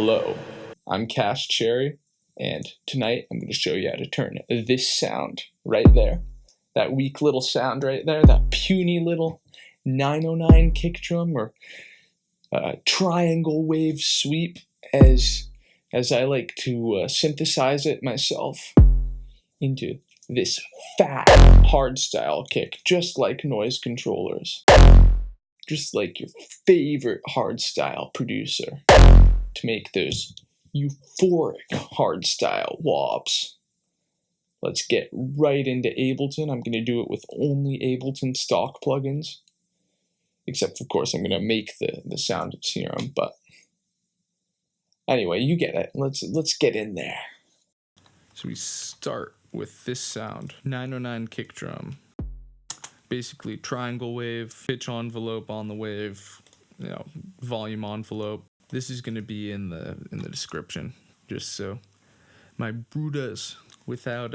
Hello, I'm Cash.cherry, and tonight I'm going to show you how to turn this sound right there, that weak little sound right there, that puny little 909 kick drum or triangle wave sweep, as I like to synthesize it myself, into this fat hardstyle kick, just like noise controllers, just like your favorite hardstyle producer, to make those euphoric hardstyle wobs. Let's get right into Ableton. I'm going to do it with only Ableton stock plugins, except of course I'm going to make the sound of Serum, but anyway, you get it. Let's get in there. So we start with this sound, 909 kick drum. Basically triangle wave, pitch envelope on the wave, volume envelope. This is going to be in the description, just so my brudas without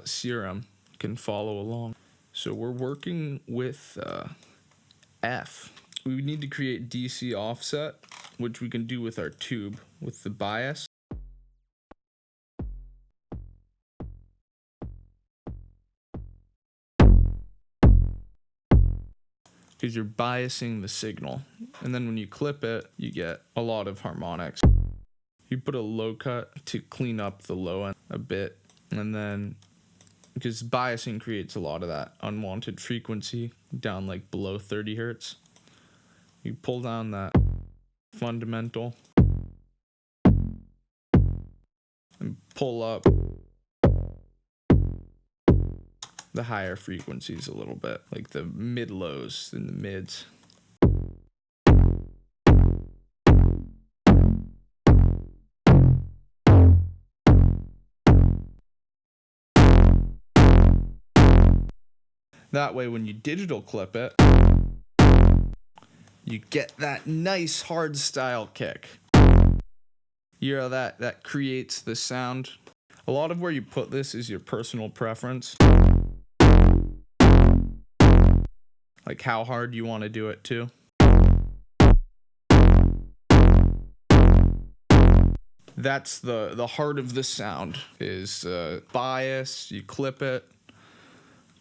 Serum can follow along. So we're working with F. We need to create DC offset, which we can do with our tube, with the bias. Because you're biasing the signal, and then when you clip it, you get a lot of harmonics. You put a low cut to clean up the low end a bit, and then because biasing creates a lot of that unwanted frequency down like below 30 hertz, you pull down that fundamental and pull up the higher frequencies a little bit, like the mid lows and the mids. That way when you digital clip it, you get that nice hardstyle kick. That creates the sound. A lot of where you put this is your personal preference. Like how hard you want to do it too. That's the heart of the sound, is bias, you clip it,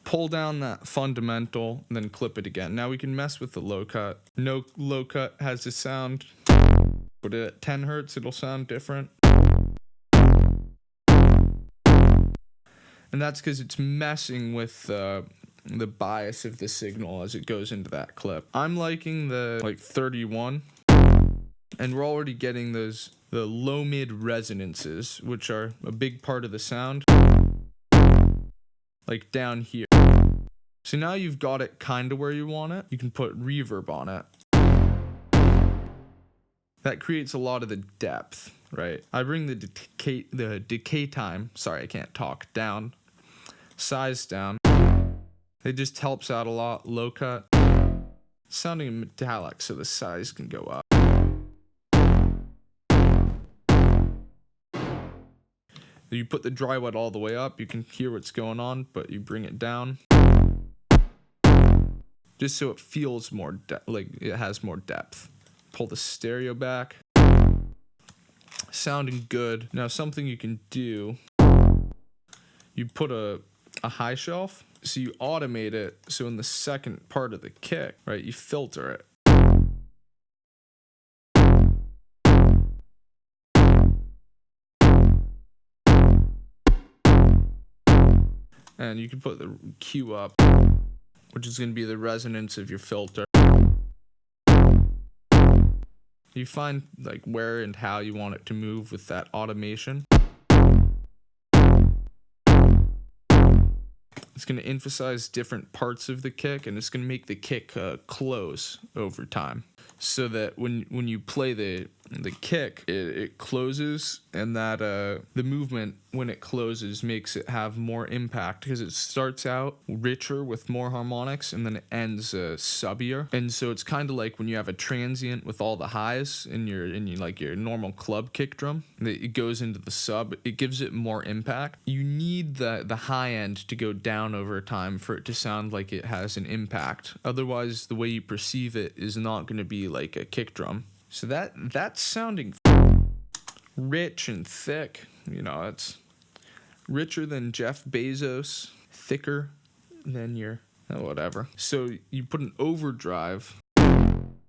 pull down that fundamental, and then clip it again. Now we can mess with the low cut. No low cut has a sound. Put it at 10 hertz, it'll sound different. And that's because it's messing with the bias of the signal as it goes into that clip. I'm liking the 31, and we're already getting the low mid resonances, which are a big part of the sound, like down here. So now you've got it kind of where you want it. You can put reverb on it. That creates a lot of the depth, right? I bring the decay time, sorry, I can't talk, down, size down. It just helps out a lot. Low cut, sounding metallic, so the size can go up. You put the dry wet all the way up, you can hear what's going on, but you bring it down, just so it feels more like it has more depth. Pull the stereo back, sounding good. Now something you can do, you put a high shelf, so you automate it, so in the second part of the kick, right, you filter it. And you can put the Q up, which is going to be the resonance of your filter. You find like where and how you want it to move with that automation. It's going to emphasize different parts of the kick, and it's going to make the kick close over time, so that when you play the kick, it closes, and that the movement when it closes makes it have more impact, because it starts out richer with more harmonics and then it ends subbier. And so it's kind of like when you have a transient with all the highs in your normal club kick drum, it goes into the sub, it gives it more impact. You need the high end to go down over time for it to sound like it has an impact. Otherwise, the way you perceive it is not going to be like a kick drum. So that's sounding rich and thick. You know, it's richer than Jeff Bezos, thicker than your, whatever. So you put an overdrive.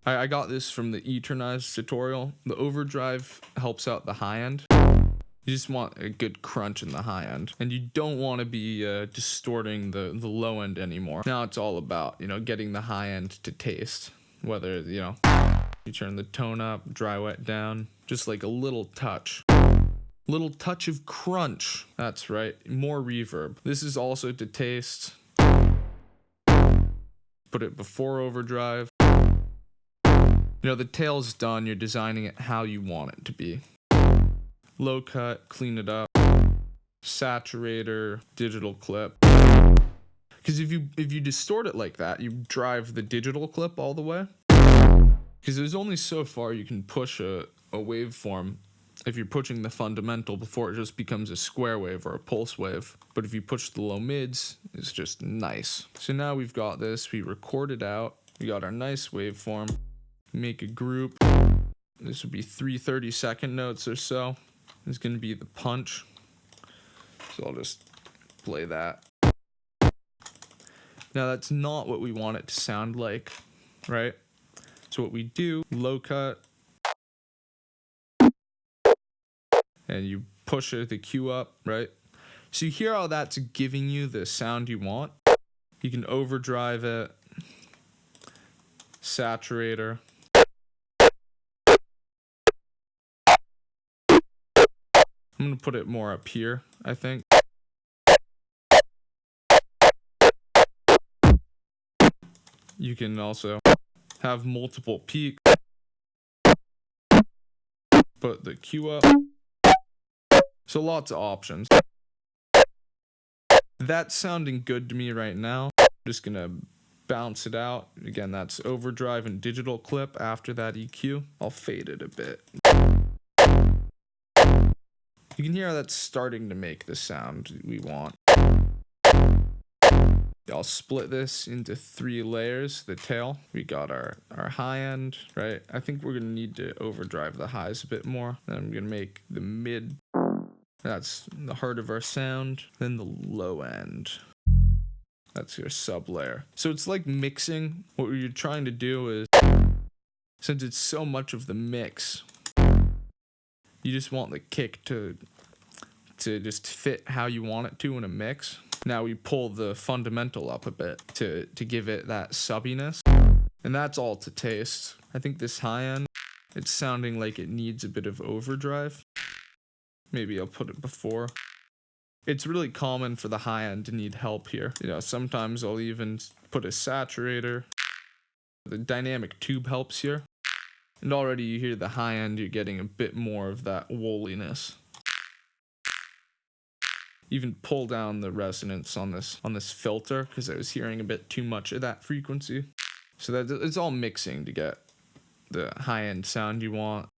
I got this from the Eternize tutorial. The overdrive helps out the high end. You just want a good crunch in the high end, and you don't want to be distorting the low end anymore. Now it's all about, you know, getting the high end to taste. Whether, you know, you turn the tone up, dry wet down, just like a little touch. Little touch of crunch. That's right, more reverb. This is also to taste. Put it before overdrive. You know, the tail's done, you're designing it how you want it to be. Low cut, clean it up. Saturator, digital clip. Because if you distort it like that, you drive the digital clip all the way. Because there's only so far you can push a waveform if you're pushing the fundamental before it just becomes a square wave or a pulse wave. But if you push the low mids, it's just nice. So now we've got this, we record it out, we got our nice waveform, make a group. This would be 3 30-second notes or so. This is going to be the punch. So I'll just play that. Now that's not what we want it to sound like, right? So what we do, low cut, and you push the Q up, right? So you hear how that's giving you the sound you want. You can overdrive it, saturator. I'm gonna put it more up here, I think. You can also have multiple peaks. Put the Q up. So lots of options. That's sounding good to me right now. I'm just gonna bounce it out. Again, that's overdrive and digital clip after that EQ. I'll fade it a bit. You can hear how that's starting to make the sound we want. I'll split this into 3 layers. The tail, we got our high end, right? I think we're gonna need to overdrive the highs a bit more. Then I'm gonna make the mid. That's the heart of our sound. Then the low end. That's your sub layer. So it's like mixing. What you're trying to do is, since it's so much of the mix, you just want the kick to just fit how you want it to in a mix. Now we pull the fundamental up a bit to give it that subbiness. And that's all to taste. I think this high end, it's sounding like it needs a bit of overdrive. Maybe I'll put it before. It's really common for the high end to need help here. You know, sometimes I'll even put a saturator. The dynamic tube helps here. And already you hear the high end, you're getting a bit more of that woolliness. Even pull down the resonance on this filter because I was hearing a bit too much of that frequency. So that it's all mixing to get the high end sound you want.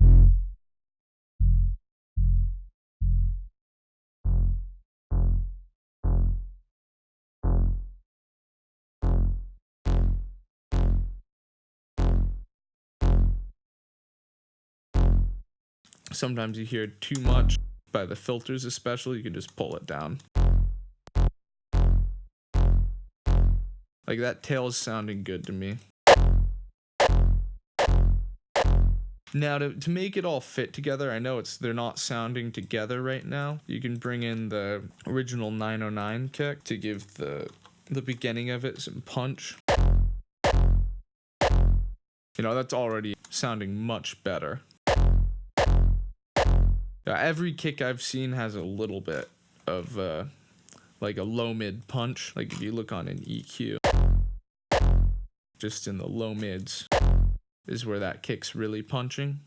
Sometimes you hear too much by the filters, especially. You can just pull it down. Like that tail is sounding good to me. Now to make it all fit together, I know they're not sounding together right now. You can bring in the original 909 kick to give the beginning of it some punch. You know, that's already sounding much better. Every kick I've seen has a little bit of like a low mid punch. Like if you look on an EQ, just in the low mids is where that kick's really punching.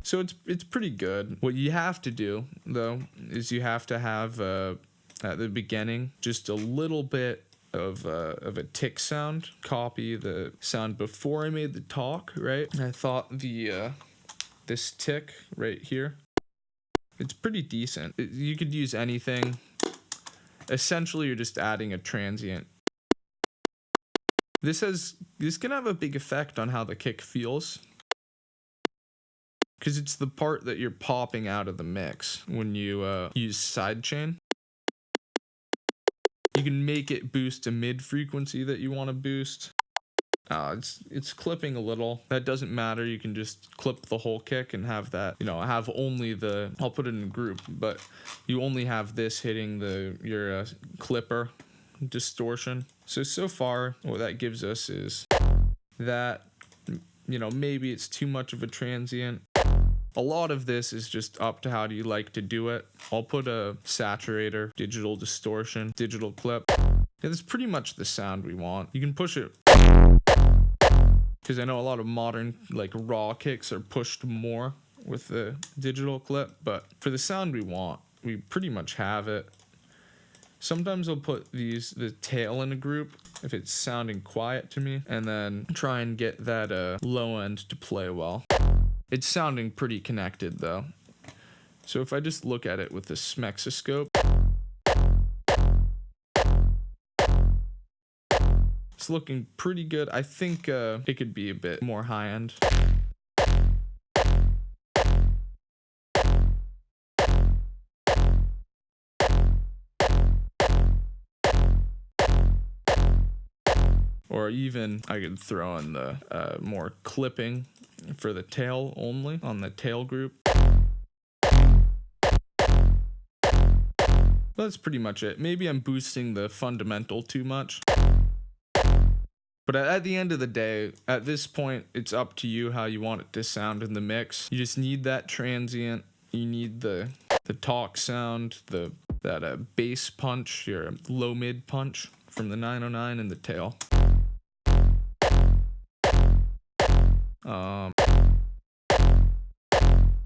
So it's pretty good. What you have to do though is you have to have at the beginning just a little bit of a tick sound. Copy the sound before I made the talk, right? I thought this tick right here, it's pretty decent. You could use anything. Essentially, you're just adding a transient. This can have a big effect on how the kick feels. because it's the part that you're popping out of the mix when you use sidechain. You can make it boost a mid frequency that you want to boost. It's clipping a little. That doesn't matter. You can just clip the whole kick and have that, have only the, I'll put it in a group, but you only have this hitting your clipper distortion. So far, what that gives us is that, maybe it's too much of a transient. A lot of this is just up to how do you like to do it. I'll put a saturator, digital distortion, digital clip. Yeah, that's pretty much the sound we want. You can push it, because I know a lot of modern raw kicks are pushed more with the digital clip, but for the sound we want, we pretty much have it. Sometimes I'll put the tail in a group if it's sounding quiet to me, and then try and get that low end to play well. It's sounding pretty connected though. So if I just look at it with the smexoscope, it's looking pretty good. I think it could be a bit more high end. Or even I could throw in the more clipping for the tail only on the tail group. That's pretty much it. Maybe I'm boosting the fundamental too much. But at the end of the day, at this point, it's up to you how you want it to sound in the mix. You just need that transient. You need the talk sound, that bass punch, your low mid punch from the 909 and the tail.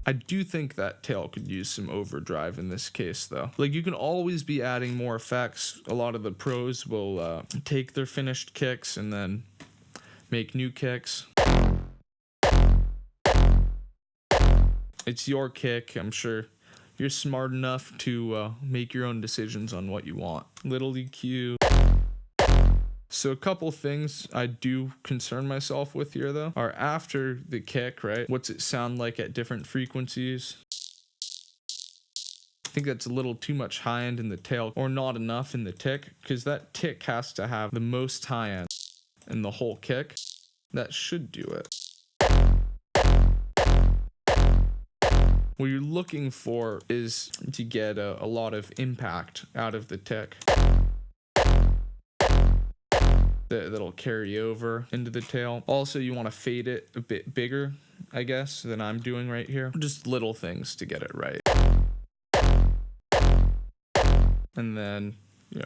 I do think that tail could use some overdrive in this case though. You can always be adding more effects. A lot of the pros will take their finished kicks and then make new kicks. It's your kick. I'm sure you're smart enough to make your own decisions on what you want. Little EQ. So a couple things I do concern myself with here though are after the kick, right? What's it sound like at different frequencies? I think that's a little too much high end in the tail or not enough in the tick, because that tick has to have the most high end in the whole kick. That should do it. What you're looking for is to get a lot of impact out of the tick. That'll carry over into the tail. Also, you want to fade it a bit bigger, I guess, than I'm doing right here. Just little things to get it right. And then,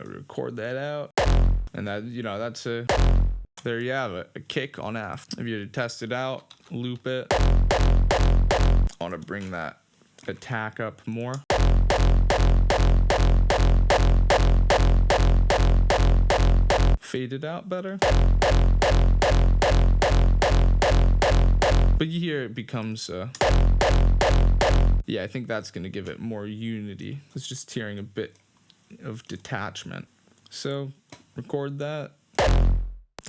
record that out. And that, that's there you have it, a kick on F. If you test it out, loop it. I want to bring that attack up more. Fade it out better. But you hear it becomes yeah, I think that's gonna give it more unity. It's just hearing a bit of detachment. So record that. I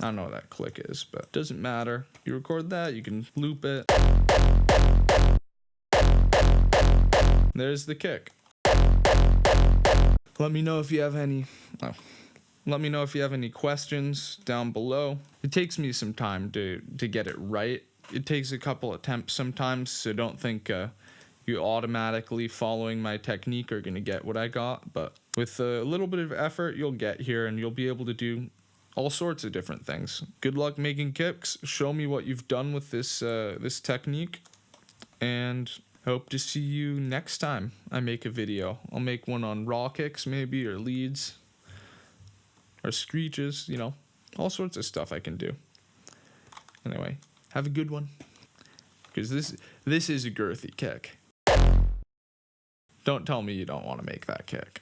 don't know what that click is, but it doesn't matter. You record that, you can loop it. There's the kick. Let me know if you have any questions down below. It takes me some time to get it right. It takes a couple attempts sometimes, so don't think you automatically following my technique are gonna get what I got, but with a little bit of effort, you'll get here and you'll be able to do all sorts of different things. Good luck making kicks. Show me what you've done with this technique, and hope to see you next time I make a video. I'll make one on raw kicks maybe, or leads, or screeches, all sorts of stuff I can do. Anyway, have a good one, because this is a girthy kick. Don't tell me you don't want to make that kick.